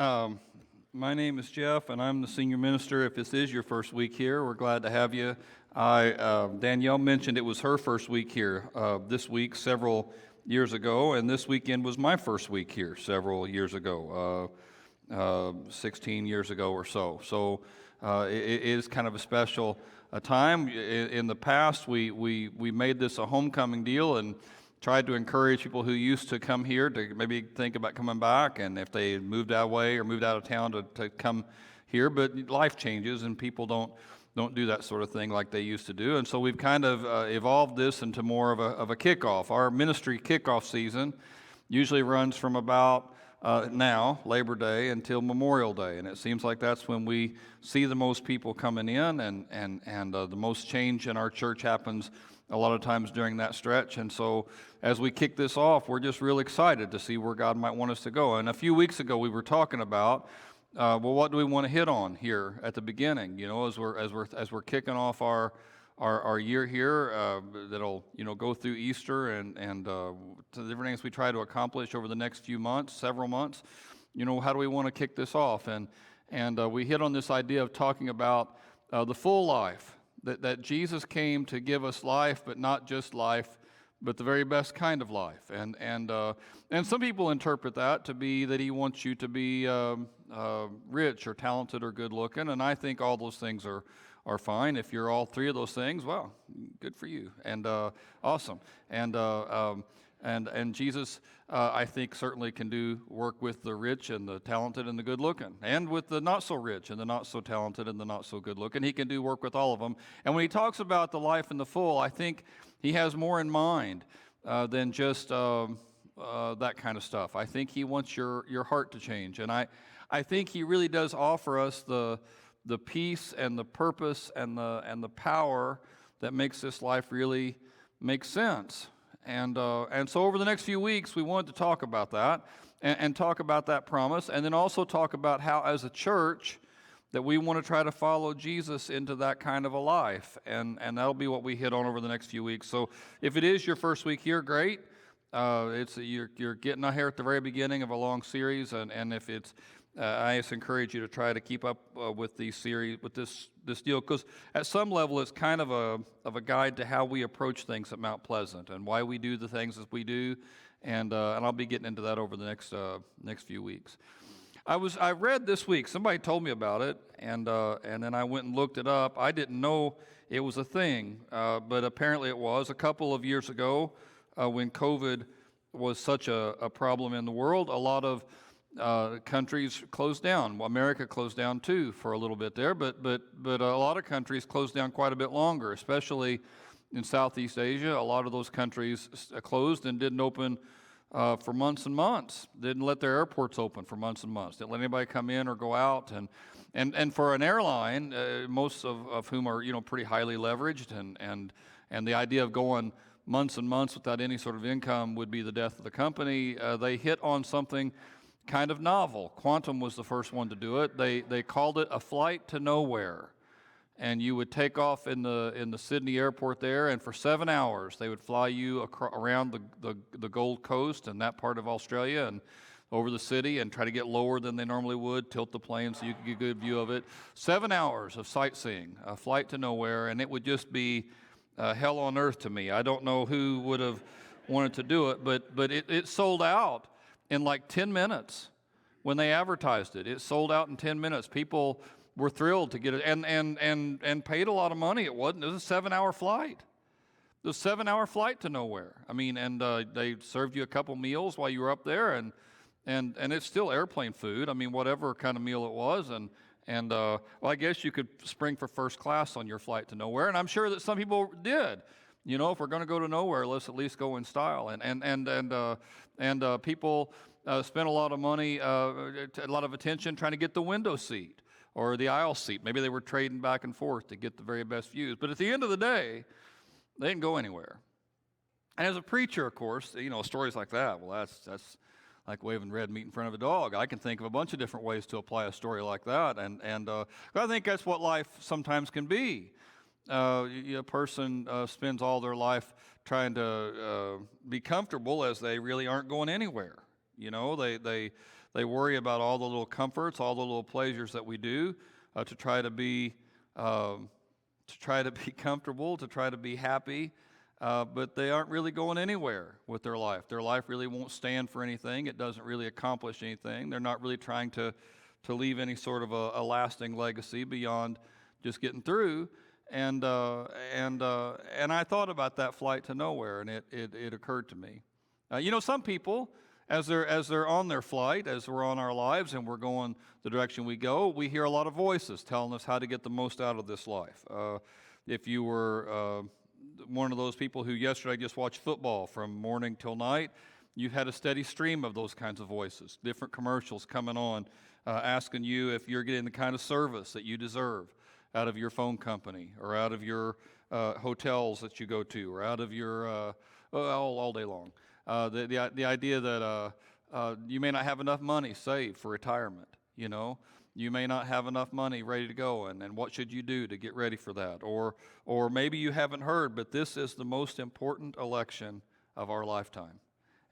Um, my name is Jeff, and I'm the senior minister. If this is your first week here, we're glad to have you. Danielle mentioned it was her first week here this week several years ago, and this weekend was my first week here several years ago, 16 years ago or so. So it is kind of a special time. In the past, we made this a homecoming deal and tried to encourage people who used to come here to maybe think about coming back, and if they moved away or moved out of town to come here. But life changes, and people don't do that sort of thing like they used to do. And so we've kind of evolved this into more of a kickoff. Our ministry kickoff season usually runs from about now, Labor Day, until Memorial Day, and it seems like that's when we see the most people coming in, and the most change in our church happens a lot of times during that stretch. And so as we kick this off, we're just real excited to see where God might want us to go. And a few weeks ago, we were talking about, well, what do we want to hit on here at the beginning? You know, as we're kicking off our year here, that'll go through Easter and the different things we try to accomplish over the next few months, several months. You know, how do we want to kick this off? And we hit on this idea of talking about the full life. That Jesus came to give us life, but not just life, but the very best kind of life. And some people interpret that to be that he wants you to be rich or talented or good looking. And I think all those things are fine. If you're all three of those things, well, good for you, and awesome. And Jesus, I think, certainly can do work with the rich and the talented and the good-looking, and with the not-so-rich and the not-so-talented and the not-so-good-looking. He can do work with all of them. And when he talks about the life in the full, I think he has more in mind than just that kind of stuff. I think he wants your heart to change. And I think he really does offer us the peace and the purpose and the power that makes this life really make sense. And so over the next few weeks, we wanted to talk about that and talk about that promise, and then also talk about how, as a church, that we want to try to follow Jesus into that kind of a life. And that'll be what we hit on over the next few weeks. So if it is your first week here, great. You're getting here at the very beginning of a long series, and if it's I just encourage you to try to keep up with these series, with this deal, because at some level it's kind of a guide to how we approach things at Mount Pleasant and why we do the things as we do, and I'll be getting into that over the next few weeks. I read this week, somebody told me about it, and then I went and looked it up. I didn't know it was a thing, but apparently it was. A couple of years ago, when COVID was such a problem in the world, a lot of countries closed down. Well, America closed down too for a little bit there, but a lot of countries closed down quite a bit longer, especially in Southeast Asia. A lot of those countries closed and didn't open for months and months. Didn't let their airports open for months and months. Didn't let anybody come in or go out. And for an airline, most of whom are pretty highly leveraged, and the idea of going months and months without any sort of income would be the death of the company. They hit on something kind of novel. Quantum was the first one to do it. They called it a flight to nowhere, and you would take off in the Sydney airport there, and for 7 hours they would fly you around the Gold Coast and that part of Australia and over the city, and try to get lower than they normally would, tilt the plane so you could get a good view of it. 7 hours of sightseeing, a flight to nowhere, and it would just be hell on earth to me. I don't know who would have wanted to do it, but it sold out in like 10 minutes. When they advertised it, it sold out in 10 minutes. People were thrilled to get it and paid a lot of money. It was a 7-hour flight. It was a 7-hour flight to nowhere. I mean, and they served you a couple meals while you were up there, and it's still airplane food. I mean, whatever kind of meal it was, and well, I guess you could spring for first class on your flight to nowhere, and I'm sure that some people did. You know, if we're going to go to nowhere, let's at least go in style. And people spent a lot of money, a lot of attention trying to get the window seat or the aisle seat. Maybe they were trading back and forth to get the very best views. But at the end of the day, they didn't go anywhere. And as a preacher, of course, stories like that, well, that's like waving red meat in front of a dog. I can think of a bunch of different ways to apply a story like that. And I think that's what life sometimes can be. A person spends all their life trying to be comfortable as they really aren't going anywhere. They They worry about all the little comforts, all the little pleasures that we do to try to be comfortable, to try to be happy, but they aren't really going anywhere with their life. Their life really won't stand for anything. It doesn't really accomplish anything. They're not really trying to leave any sort of a lasting legacy beyond just getting through. And I thought about that flight to nowhere, and it occurred to me. Some people, as they're on their flight, as we're on our lives and we're going the direction we go, we hear a lot of voices telling us how to get the most out of this life. If you were one of those people who yesterday just watched football from morning till night, you've had a steady stream of those kinds of voices, different commercials coming on, asking you if you're getting the kind of service that you deserve out of your phone company or out of your hotels that you go to or out of your all day long. The idea that you may not have enough money saved for retirement, You may not have enough money ready to go, and what should you do to get ready for that? Or maybe you haven't heard, but this is the most important election of our lifetime.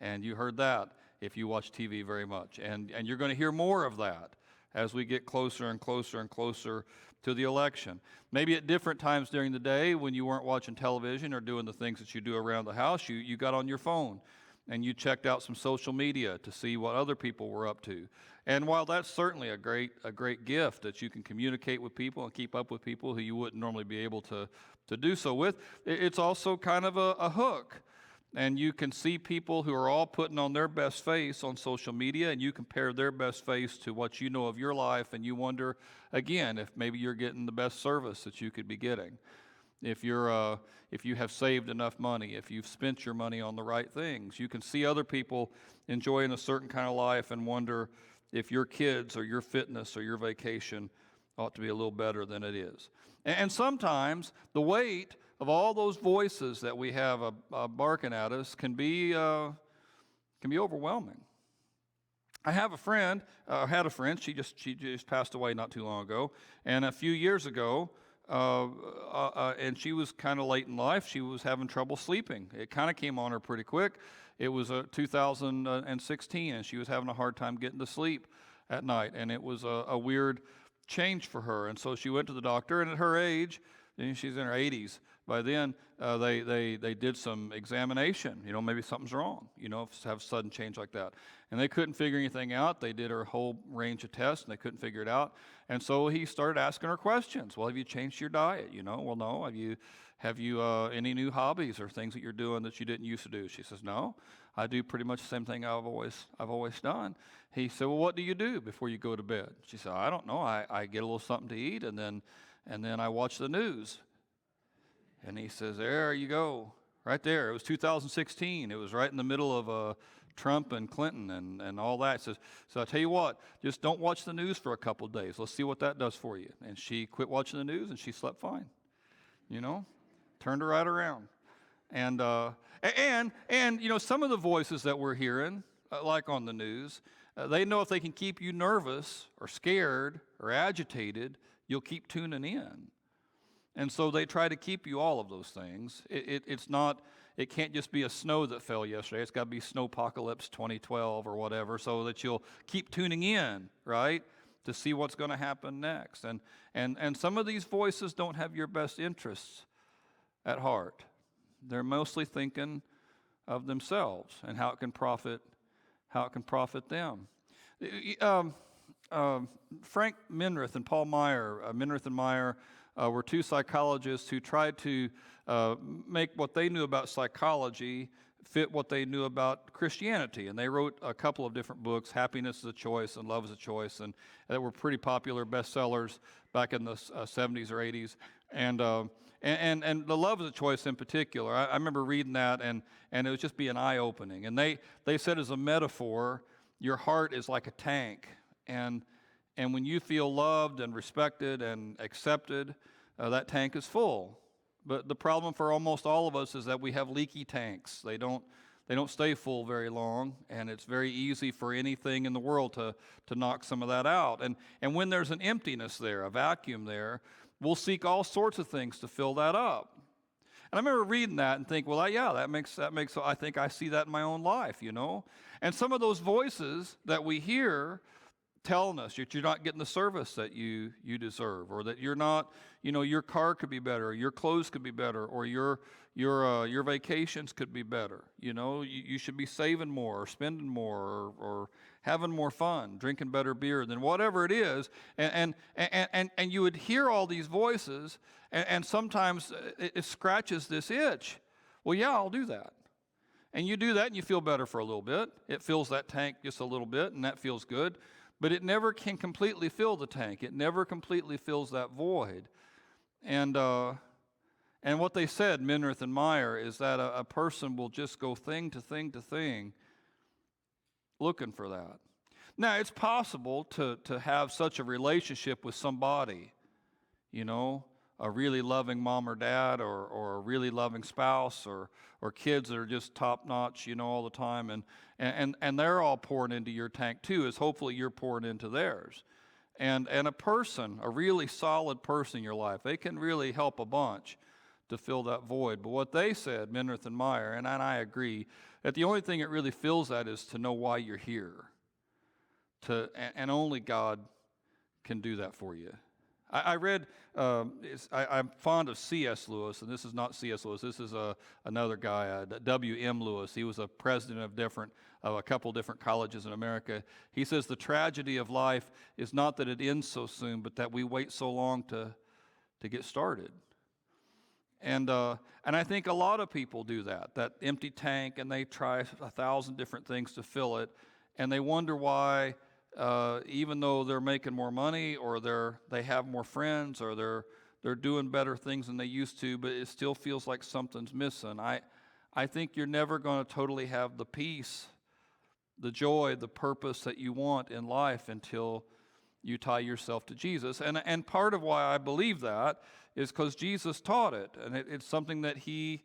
And you heard that if you watch TV very much. And you're going to hear more of that as we get closer and closer and closer to the election. Maybe at different times during the day when you weren't watching television or doing the things that you do around the house, you got on your phone and you checked out some social media to see what other people were up to. And while that's certainly a great gift that you can communicate with people and keep up with people who you wouldn't normally be able to do so with, it's also kind of a hook. And you can see people who are all putting on their best face on social media, and you compare their best face to what you know of your life, and you wonder, again, if maybe you're getting the best service that you could be getting. If you have saved enough money, if you've spent your money on the right things. You can see other people enjoying a certain kind of life and wonder if your kids or your fitness or your vacation ought to be a little better than it is. And sometimes the weight of all those voices that we have barking at us can be overwhelming. I have a friend, had a friend, she just passed away not too long ago, and a few years ago, and she was kind of late in life, she was having trouble sleeping. It kind of came on her pretty quick. It was 2016, and she was having a hard time getting to sleep at night, and it was a weird change for her. And so she went to the doctor, and at her age, she's in her 80s, by then they did some examination. Maybe something's wrong, have a sudden change like that. And they couldn't figure anything out. They did her whole range of tests, and they couldn't figure it out. And so he started asking her questions. Well, have you changed your diet? Well, no. Have you any new hobbies or things that you're doing that you didn't used to do? She says, no. I do pretty much the same thing I've always done. He said, well, what do you do before you go to bed? She said, I don't know. I get a little something to eat, and then I watch the news. And he says, there you go, right there. It was 2016. It was right in the middle of Trump and Clinton and all that. He says, so I tell you what, just don't watch the news for a couple of days. Let's see what that does for you. And she quit watching the news, and she slept fine. Turned her right around. And some of the voices that we're hearing, like on the news, they know if they can keep you nervous or scared or agitated, you'll keep tuning in. And so they try to keep you all of those things. It can't just be a snow that fell yesterday. It's got to be Snowpocalypse 2012 or whatever, so that you'll keep tuning in, right, to see what's going to happen next. And some of these voices don't have your best interests at heart. They're mostly thinking of themselves and how it can profit them. Frank Minirth and Paul Meyer, Minirth and Meyer, were two psychologists who tried to make what they knew about psychology fit what they knew about Christianity. And they wrote a couple of different books, Happiness is a Choice and Love is a Choice, and that were pretty popular bestsellers back in the 70s or 80s. And the Love is a Choice in particular, I remember reading that, and it was just being eye-opening. And they said as a metaphor, your heart is like a tank, and when you feel loved and respected and accepted, that tank is full. But the problem for almost all of us is that we have leaky tanks. They don't stay full very long, and it's very easy for anything in the world to knock some of that out. And when there's an emptiness there, a vacuum there, we'll seek all sorts of things to fill that up. And I remember reading that and think, well, yeah, that makes, I think I see that in my own life, you know. And some of those voices that we hear telling us that you're not getting the service that you deserve, or that you're not, you know, your car could be better, or your clothes could be better, or your vacations could be better. You know, you should be saving more, or spending more, or having more fun, drinking better beer, than whatever it is. And you would hear all these voices, and sometimes it scratches this itch. Well, yeah, I'll do that. And you do that, and you feel better for a little bit. It fills that tank just a little bit, and that feels good. But it never can completely fill the tank. It never completely fills that void. And what they said, Minirth and Meyer, is that a person will just go thing to thing to thing looking for that. Now, it's possible to have such a relationship with somebody, you know, a really loving mom or dad, or a really loving spouse, or kids that are just top-notch, you know, all the time, and they're all pouring into your tank too, as hopefully you're pouring into theirs. And a person, a really solid person in your life, they can really help a bunch to fill that void. But what they said, Minirth and Meyer, and I agree, that the only thing that really fills that is to know why you're here. And only God can do that for you. I read, I'm fond of C.S. Lewis, and this is not C.S. Lewis, this is another guy, W.M. Lewis. He was a president of a couple different colleges in America. He says the tragedy of life is not that it ends so soon, but that we wait so long to get started. And I think a lot of people do that empty tank, and they try 1,000 different things to fill it, and they wonder why, even though they're making more money, or they have more friends, or they're doing better things than they used to, but it still feels like something's missing. I think you're never going to totally have the peace, the joy, the purpose that you want in life until you tie yourself to Jesus. And part of why I believe that is because Jesus taught it, and it's something that he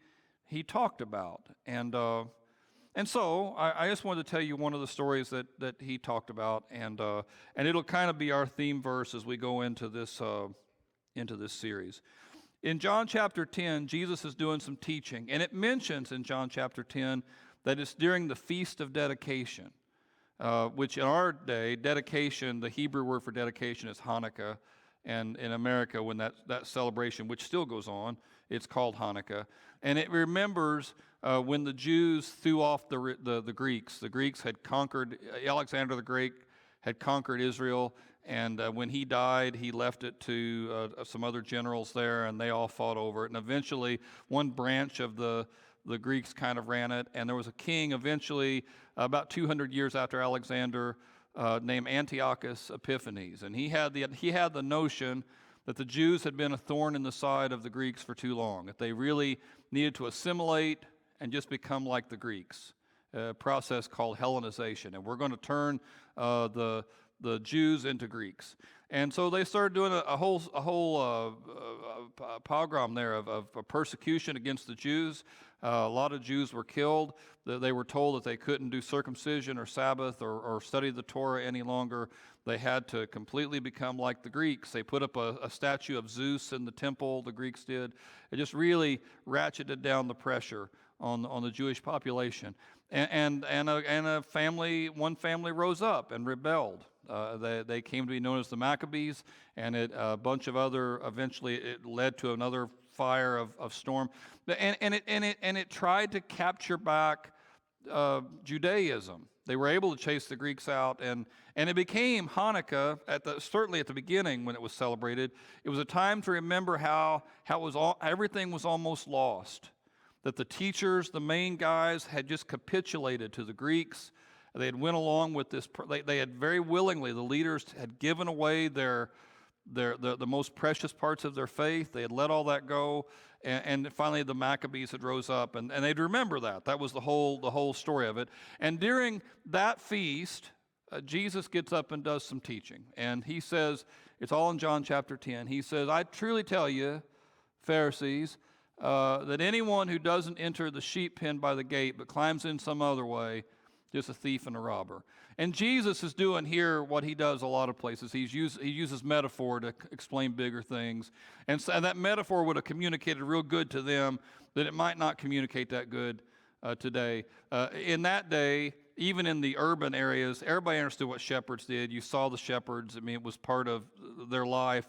talked about. And so I just wanted to tell you one of the stories that he talked about, and it'll kind of be our theme verse as we go into this series. In John chapter 10, Jesus is doing some teaching, and it mentions in John chapter 10 that it's during the Feast of Dedication, which in our day, dedication, the Hebrew word for dedication is Hanukkah, and in America, when that celebration, which still goes on, it's called Hanukkah, and it remembers when the Jews threw off the Greeks. The Greeks had conquered, Alexander the Great had conquered Israel, and when he died, he left it to some other generals there, and they all fought over it. And eventually, one branch of the Greeks kind of ran it, and there was a king eventually, about 200 years after Alexander, named Antiochus Epiphanes. And he had the notion that the Jews had been a thorn in the side of the Greeks for too long, that they really needed to assimilate and just become like the Greeks, a process called Hellenization. And we're going to turn the Jews into Greeks. And so they started doing a whole pogrom there of persecution against the Jews. A lot of Jews were killed. They were told that they couldn't do circumcision or Sabbath or study the Torah any longer. They had to completely become like the Greeks. They put up a statue of Zeus in the temple, the Greeks did. It just really ratcheted down the pressure on the Jewish population. And one family rose up and rebelled. They came to be known as the Maccabees, and a bunch of other, eventually it led to another fire of storm. And it tried to capture back Judaism. They were able to chase the Greeks out, and it became Hanukkah, certainly at the beginning when it was celebrated. It was a time to remember how everything was almost lost, that the teachers, the main guys, had just capitulated to the Greeks. They had went along with this. They had very willingly, the leaders had given away the most precious parts of their faith. They had let all that go, and finally the Maccabees had rose up, and they'd remember that. That was the whole story of it. And during that feast, Jesus gets up and does some teaching, and he says, it's all in John chapter 10. He says, I truly tell you, Pharisees, that anyone who doesn't enter the sheep pen by the gate but climbs in some other way just a thief and a robber. And Jesus is doing here what he does a lot of places. He uses metaphor to explain bigger things. And that metaphor would have communicated real good to them that it might not communicate that good today. In that day, even in the urban areas, everybody understood what shepherds did. You saw the shepherds. I mean, it was part of their life.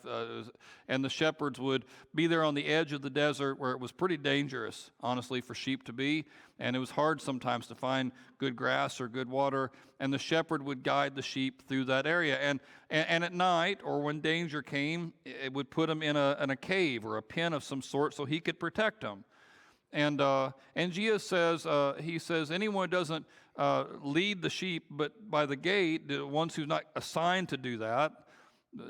And the shepherds would be there on the edge of the desert where it was pretty dangerous, honestly, for sheep to be. And it was hard sometimes to find good grass or good water. And the shepherd would guide the sheep through that area. And at night, or when danger came, it would put them in a cave or a pen of some sort so he could protect them. And Jesus says, he says, anyone who doesn't lead the sheep but by the gate, the ones who's not assigned to do that,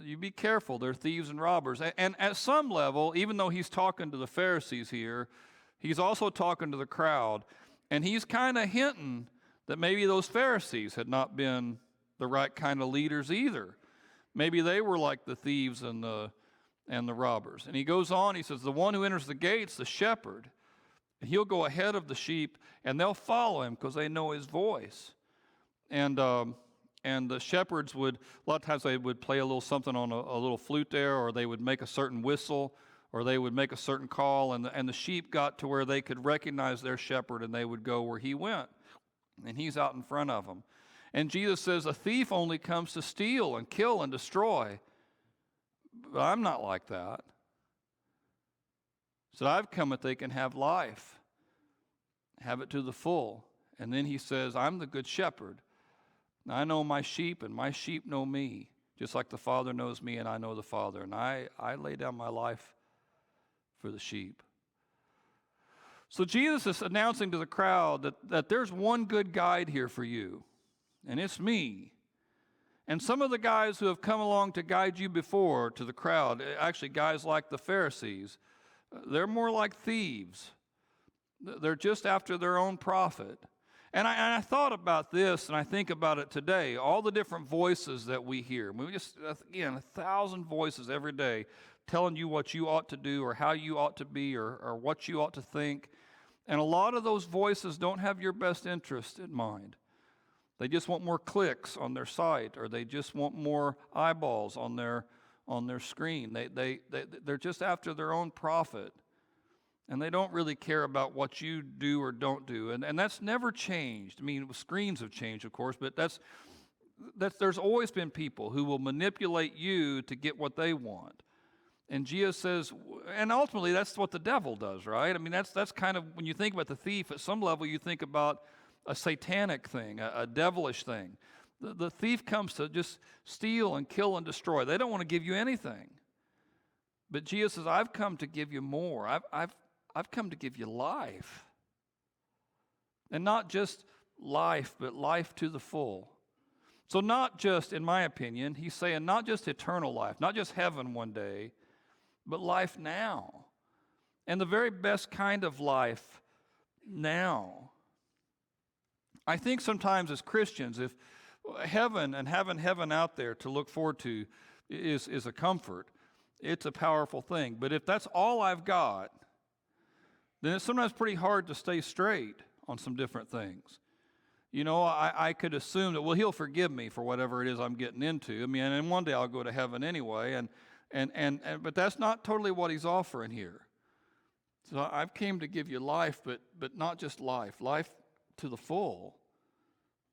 you be careful. They're thieves and robbers. And at some level, even though he's talking to the Pharisees here, he's also talking to the crowd. And he's kind of hinting that maybe those Pharisees had not been the right kind of leaders either. Maybe they were like the thieves and the robbers. And he goes on, he says, the one who enters the gate's the shepherd. He'll go ahead of the sheep, and they'll follow him because they know his voice. And the shepherds would, a lot of times they would play a little something on a little flute there, or they would make a certain whistle, or they would make a certain call, and the sheep got to where they could recognize their shepherd, and they would go where he went. And he's out in front of them. And Jesus says, a thief only comes to steal and kill and destroy. But I'm not like that. So I've come that they can have life, have it to the full. And then he says, I'm the good shepherd. I know my sheep, and my sheep know me, just like the Father knows me, and I know the Father. And I lay down my life for the sheep. So Jesus is announcing to the crowd that there's one good guide here for you, and it's me. And some of the guys who have come along to guide you before to the crowd, actually guys like the Pharisees, they're more like thieves. They're just after their own profit. And I thought about this, and I think about it today. All the different voices that we hear. We just, again, 1,000 voices every day telling you what you ought to do or how you ought to be or what you ought to think. And a lot of those voices don't have your best interest in mind. They just want more clicks on their site, or they just want more eyeballs on their screen. They're just after their own profit. And they don't really care about what you do or don't do. And that's never changed. I mean, screens have changed, of course, but there's always been people who will manipulate you to get what they want. And Jesus says, and ultimately that's what the devil does, right? I mean, that's kind of, when you think about the thief, at some level you think about a satanic thing, a devilish thing. The thief comes to just steal and kill and destroy. They don't want to give you anything. But Jesus says, I've come to give you more. I've come to give you life. And not just life, but life to the full. So not just, in my opinion, he's saying not just eternal life, not just heaven one day, but life now. And the very best kind of life now. I think sometimes as Christians, if heaven and having heaven out there to look forward to is a comfort, it's a powerful thing. But if that's all I've got, then it's sometimes pretty hard to stay straight on some different things. You know, I could assume that, well, he'll forgive me for whatever it is I'm getting into. I mean, and one day I'll go to heaven anyway, but that's not totally what he's offering here. So I've came to give you life, but not just life to the full,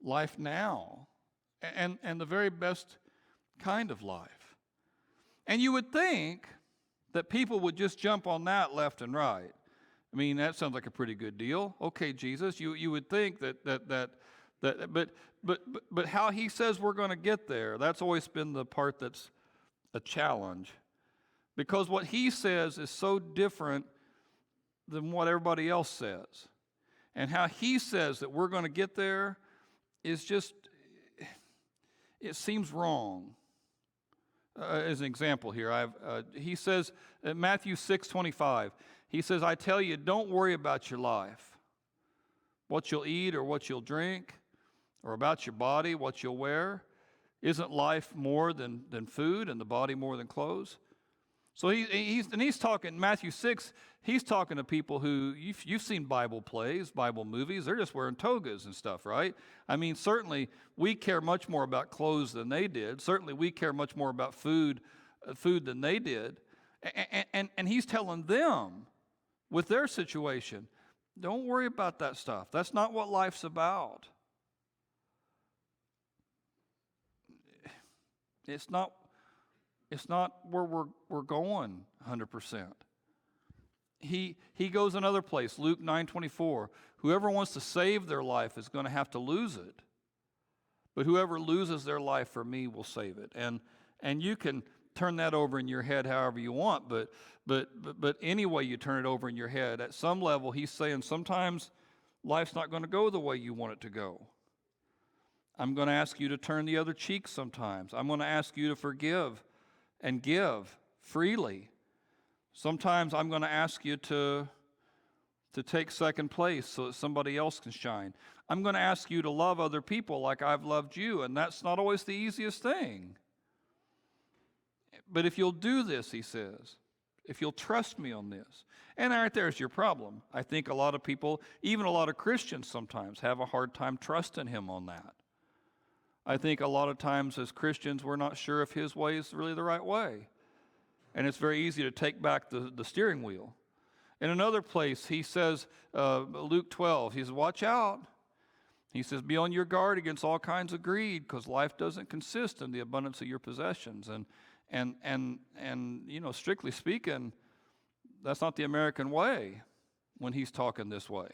life now, and the very best kind of life. And you would think that people would just jump on that left and right. I mean, that sounds like a pretty good deal. Okay, Jesus, you would think but how he says we're going to get there, that's always been the part that's a challenge. Because what he says is so different than what everybody else says. And how he says that we're going to get there is just, it seems wrong. As an example here, he says in Matthew 6:25, he says, I tell you, don't worry about your life, what you'll eat or what you'll drink, or about your body, what you'll wear. Isn't life more than food and the body more than clothes? So he's talking, Matthew 6, he's talking to people who, you've seen Bible plays, Bible movies, they're just wearing togas and stuff, right? I mean, certainly we care much more about clothes than they did. Certainly we care much more about food than they did. And he's telling them, with their situation, don't worry about that stuff. That's not what life's about. It's not where we're going 100%. He goes another place, Luke 9:24. Whoever wants to save their life is going to have to lose it. But whoever loses their life for me will save it. And you can turn that over in your head however you want, but any way you turn it over in your head, at some level he's saying sometimes life's not going to go the way you want it to go. I'm going to ask you to turn the other cheek sometimes. I'm going to ask you to forgive and give freely. Sometimes I'm going to ask you to take second place so that somebody else can shine. I'm going to ask you to love other people like I've loved you, and that's not always the easiest thing. But if you'll do this, he says, if you'll trust me on this, and right there's your problem. I think a lot of people, even a lot of Christians sometimes, have a hard time trusting him on that. I think a lot of times as Christians, we're not sure if his way is really the right way. And it's very easy to take back the steering wheel. In another place, he says, Luke 12, he says, watch out. He says, be on your guard against all kinds of greed, because life doesn't consist in the abundance of your possessions. And you know, strictly speaking, that's not the American way when he's talking this way.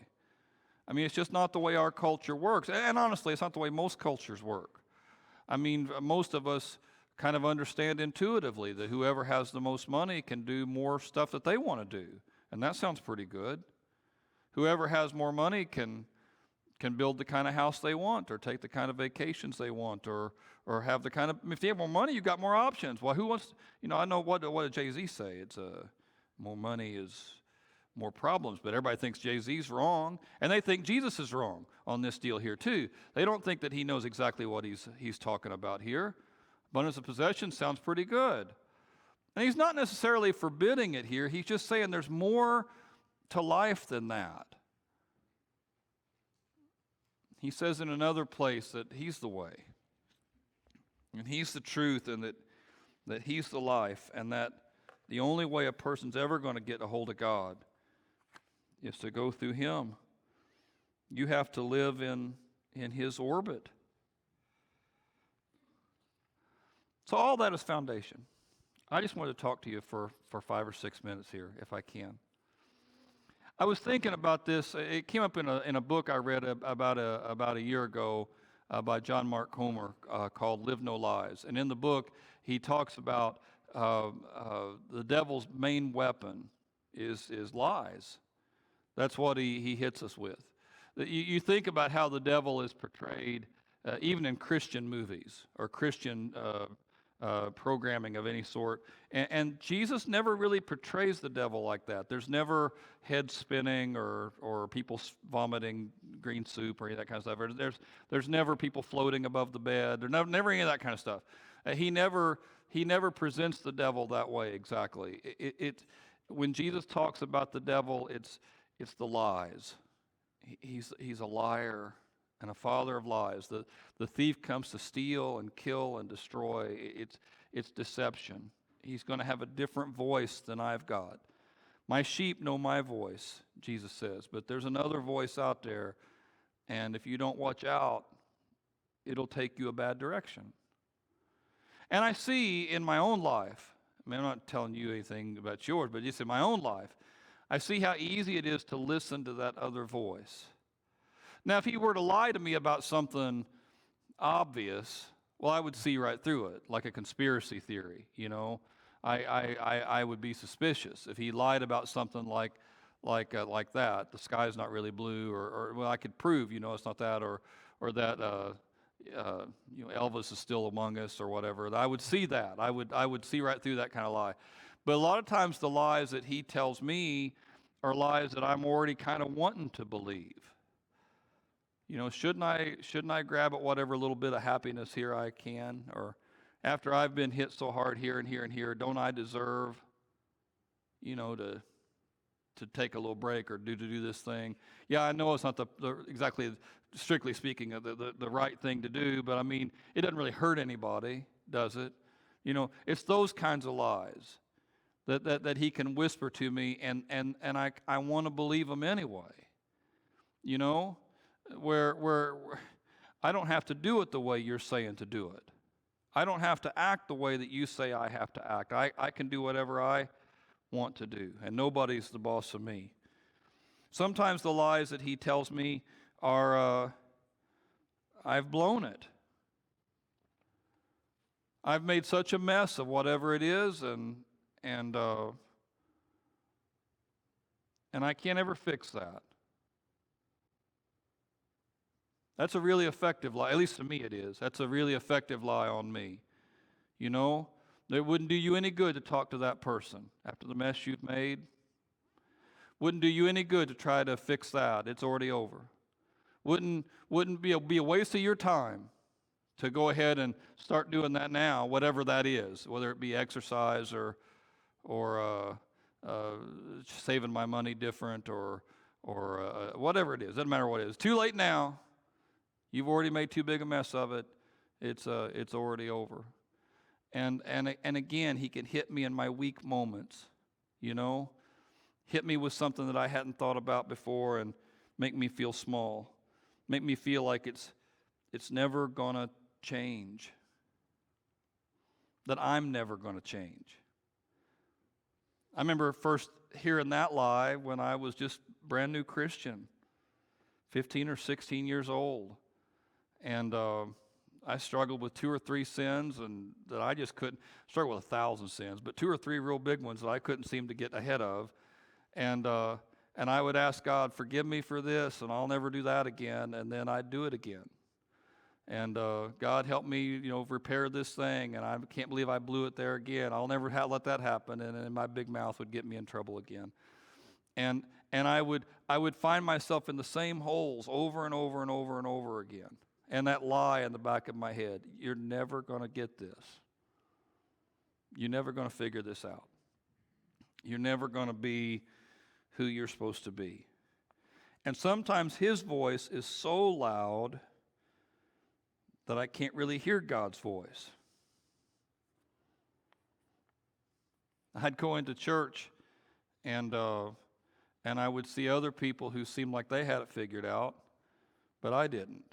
I mean, it's just not the way our culture works. And honestly, it's not the way most cultures work. I mean, most of us kind of understand intuitively that whoever has the most money can do more stuff that they want to do. And that sounds pretty good. Whoever has more money can build the kind of house they want, or take the kind of vacations they want, or have the kind of, if you have more money, you've got more options. Well, who wants, you know, I know what did Jay-Z say? It's more money is more problems, but everybody thinks Jay-Z's wrong, and they think Jesus is wrong on this deal here too. They don't think that he knows exactly what he's talking about here. Abundance of possession sounds pretty good. And he's not necessarily forbidding it here. He's just saying there's more to life than that. He says in another place that he's the way, and he's the truth, and that he's the life, and that the only way a person's ever going to get a hold of God is to go through him. You have to live in his orbit. So all that is foundation. I just wanted to talk to you for 5 or 6 minutes here, if I can. I was thinking about this. It came up in a book I read about a year ago by John Mark Comer called "Live No Lies." And in the book, he talks about the devil's main weapon is lies. That's what he hits us with. You think about how the devil is portrayed, even in Christian movies or Christian programming of any sort. And Jesus never really portrays the devil like that. There's never head spinning or people vomiting green soup or any of that kind of stuff. There's never people floating above the bed. There's never any of that kind of stuff. He never presents the devil that way exactly. When Jesus talks about the devil, it's the lies. He's a liar and a father of lies. The thief comes to steal and kill and destroy. It's deception. He's going to have a different voice than I've got. My sheep know my voice, Jesus says, but there's another voice out there, and if you don't watch out, it'll take you a bad direction. And I see in my own life, I mean, I'm not telling you anything about yours, but just in my own life, I see how easy it is to listen to that other voice. Now, if he were to lie to me about something obvious, well, I would see right through it, like a conspiracy theory, you know. I would be suspicious. If he lied about something like that, the sky's not really blue, or well, I could prove, you know, it's not that, or that, you know, Elvis is still among us, or whatever. I would see that. I would see right through that kind of lie. But a lot of times the lies that he tells me are lies that I'm already kind of wanting to believe. You know, shouldn't I grab at whatever little bit of happiness here I can? Or after I've been hit so hard here and here and here, don't I deserve to take a little break or to do this thing. Yeah, I know it's not the exactly, strictly speaking, the right thing to do, but I mean, it doesn't really hurt anybody, does it? It's those kinds of lies that he can whisper to me, and I want to believe them anyway. Where I don't have to do it the way you're saying to do it. I don't have to act the way that you say I have to act. I can do whatever I want to do, and nobody's the boss of me. Sometimes the lies that he tells me are, I've blown it. I've made such a mess of whatever it is, and I can't ever fix that. That's a really effective lie. At least to me it is. That's a really effective lie on me. It wouldn't do you any good to talk to that person after the mess you've made. Wouldn't do you any good to try to fix that. It's already over. Wouldn't be a waste of your time to go ahead and start doing that now, whatever that is, whether it be exercise or saving my money different or whatever it is. Doesn't matter what it is. Too late now. You've already made too big a mess of it. It's already over. And again, he can hit me in my weak moments, hit me with something that I hadn't thought about before and make me feel small, make me feel like it's never gonna change, that I'm never gonna change. I remember first hearing that lie when I was just brand new Christian, 15 or 16 years old, and I struggled with 2 or 3 sins, and that I just couldn't struggle with 1,000 sins, but 2 or 3 real big ones that I couldn't seem to get ahead of, and I would ask God, forgive me for this, and I'll never do that again, and then I'd do it again, and God help me, repair this thing, and I can't believe I blew it there again. I'll never let that happen, and then my big mouth would get me in trouble again, and I would find myself in the same holes over and over and over and over again. And that lie in the back of my head, you're never going to get this. You're never going to figure this out. You're never going to be who you're supposed to be. And sometimes his voice is so loud that I can't really hear God's voice. I'd go into church and I would see other people who seemed like they had it figured out, but I didn't.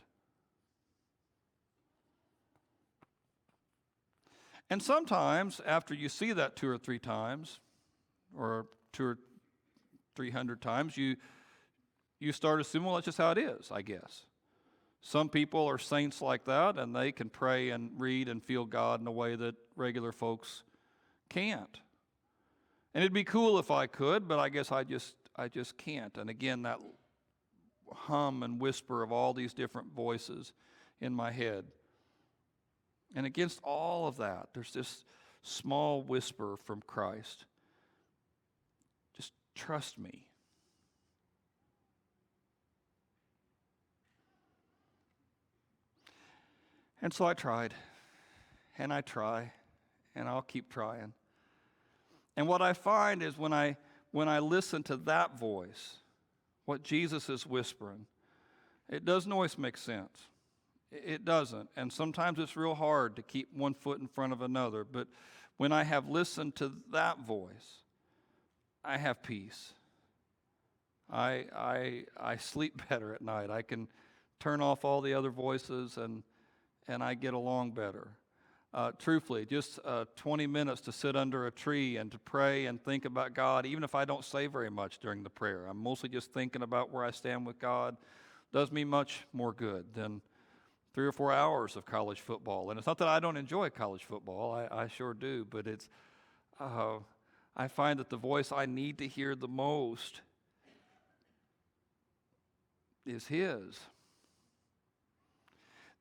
And sometimes, after you see that 2 or 3 times, or 200 or 300 times, you start assuming, well, that's just how it is, I guess. Some people are saints like that, and they can pray and read and feel God in a way that regular folks can't. And it'd be cool if I could, but I guess I just can't. And again, that hum and whisper of all these different voices in my head. And against all of that, there's this small whisper from Christ. Just trust me. And so I tried, and I try, and I'll keep trying. And what I find is when I listen to that voice, what Jesus is whispering, it doesn't always make sense. It doesn't. And sometimes it's real hard to keep one foot in front of another. But when I have listened to that voice, I have peace. I sleep better at night. I can turn off all the other voices and I get along better. Truthfully, just 20 minutes to sit under a tree and to pray and think about God, even if I don't say very much during the prayer. I'm mostly just thinking about where I stand with God. Does me much more good than 3 or 4 hours of college football. And it's not that I don't enjoy college football. I sure do. But I find that the voice I need to hear the most is his.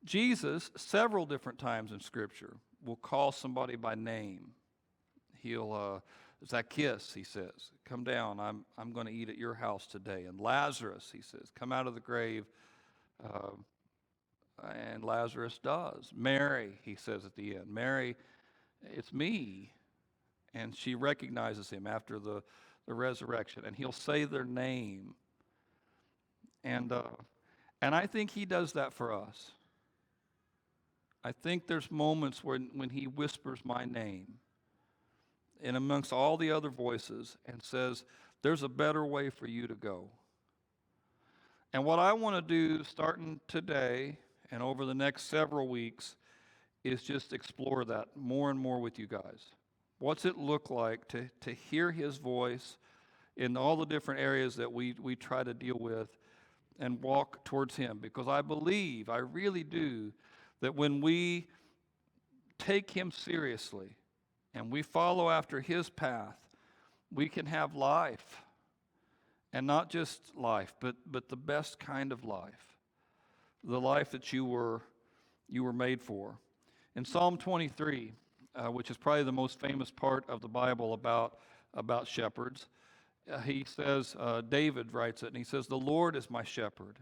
Jesus, several different times in Scripture, will call somebody by name. He'll, Zacchaeus, he says, come down. I'm going to eat at your house today. And Lazarus, he says, come out of the grave. And Lazarus does. Mary, he says at the end, Mary, it's me. and she recognizes him after the resurrection, and he'll say their name. And I think he does that for us. I think there's moments when he whispers my name and amongst all the other voices and says, there's a better way for you to go. And what I want to do starting today and over the next several weeks is just explore that more and more with you guys. What's it look like to hear his voice in all the different areas that we try to deal with and walk towards him? Because I believe, I really do, that when we take him seriously and we follow after his path, we can have life. And not just life, but the best kind of life. The life that you were made for. In Psalm 23, which is probably the most famous part of the Bible about shepherds, he says, David writes it, and he says, the Lord is my shepherd.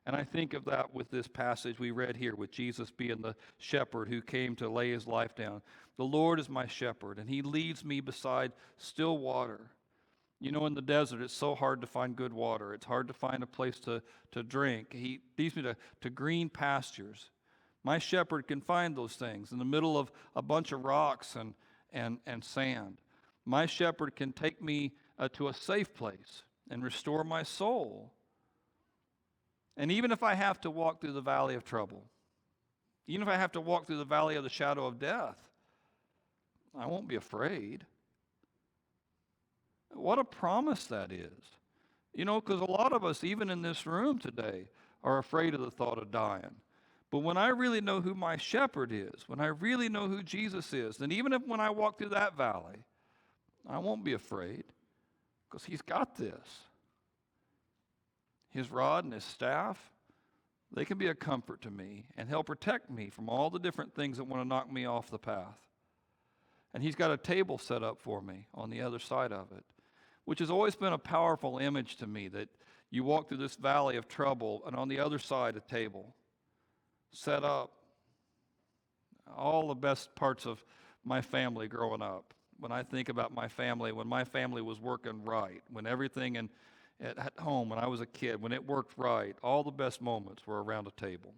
And I think of that with this passage we read here, with Jesus being the shepherd who came to lay his life down. The Lord is my shepherd, and he leads me beside still water. You know, in the desert, it's so hard to find good water. It's hard to find a place to drink. He leads me to green pastures. My shepherd can find those things in the middle of a bunch of rocks and sand. My shepherd can take me to a safe place and restore my soul. And even if I have to walk through the valley of trouble, even if I have to walk through the valley of the shadow of death, I won't be afraid. What a promise that is. You know, because a lot of us, even in this room today, are afraid of the thought of dying. But when I really know who my shepherd is, when I really know who Jesus is, then even if when I walk through that valley, I won't be afraid, because he's got this. His rod and his staff, they can be a comfort to me, and he'll protect me from all the different things that want to knock me off the path. And he's got a table set up for me on the other side of it, which has always been a powerful image to me, that you walk through this valley of trouble, and on the other side, a table set up. All the best parts of my family growing up, when I think about my family, when my family was working right, when everything at home, when I was a kid, when it worked right, all the best moments were around a table.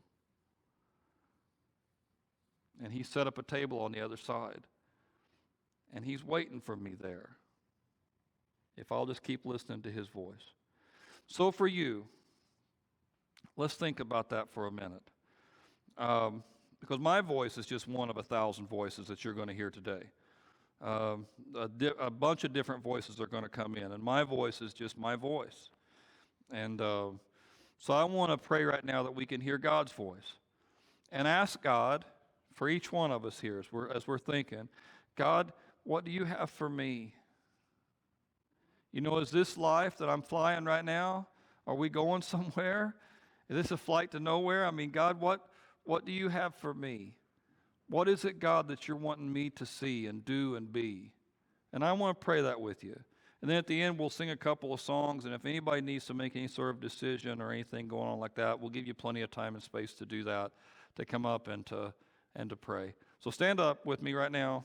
And he set up a table on the other side, and he's waiting for me there, if I'll just keep listening to his voice. So for you, let's think about that for a minute. Because my voice is just one of 1,000 voices that you're going to hear today. A bunch of different voices are going to come in, and my voice is just my voice. And so I want to pray right now that we can hear God's voice, and ask God for each one of us here as we're thinking, God, what do you have for me? You know, is this life that I'm flying right now, are we going somewhere? Is this a flight to nowhere? I mean, God, what do you have for me? What is it, God, that you're wanting me to see and do and be? And I want to pray that with you. And then at the end, we'll sing a couple of songs, and if anybody needs to make any sort of decision or anything going on like that, we'll give you plenty of time and space to do that, to come up and to pray. So stand up with me right now.